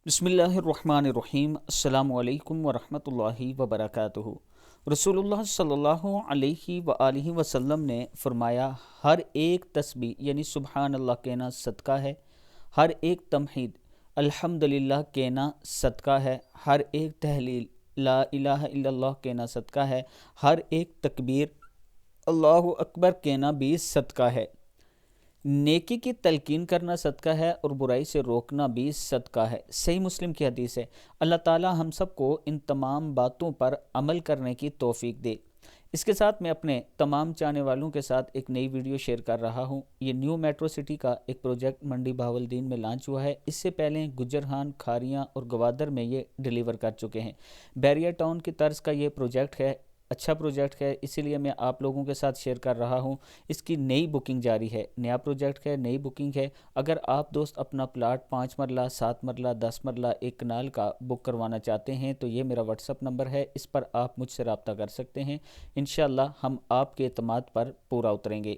بسم اللہ الرحمن الرحیم۔ السلام علیکم ورحمۃ اللہ وبرکاتہ۔ رسول اللہ صلی اللہ علیہ وآلہ وسلم نے فرمایا، ہر ایک تسبیح یعنی سبحان اللہ کہنا صدقہ ہے، ہر ایک تمحید الحمدللہ کہنا صدقہ ہے، ہر ایک تحلیل لا الہ الا اللہ کہنا صدقہ ہے، ہر ایک تکبیر اللہ اکبر کہنا بھی صدقہ ہے۔ نیکی کی تلقین کرنا صدقہ ہے اور برائی سے روکنا بھی صدقہ ہے۔ صحیح مسلم کی حدیث ہے۔ اللہ تعالی ہم سب کو ان تمام باتوں پر عمل کرنے کی توفیق دے۔ اس کے ساتھ میں اپنے تمام چاہنے والوں کے ساتھ ایک نئی ویڈیو شیئر کر رہا ہوں۔ یہ نیو میٹرو سٹی کا ایک پروجیکٹ منڈی بہاولدین میں لانچ ہوا ہے۔ اس سے پہلے گجرہان، کھاریاں اور گوادر میں یہ ڈیلیور کر چکے ہیں۔ بیریا ٹاؤن کی طرز کا یہ پروجیکٹ ہے، اچھا پروجیکٹ ہے، اسی لیے میں آپ لوگوں کے ساتھ شیئر کر رہا ہوں۔ اس کی نئی بکنگ جاری ہے، نیا پروجیکٹ ہے، نئی بکنگ ہے۔ اگر آپ دوست اپنا پلاٹ 5 مرلہ، 7 مرلہ، 10 مرلہ، 1 کنال کا بک کروانا چاہتے ہیں تو یہ میرا واٹس اپ نمبر ہے، اس پر آپ مجھ سے رابطہ کر سکتے ہیں۔ انشاءاللہ ہم آپ کے اعتماد پر پورا اتریں گے۔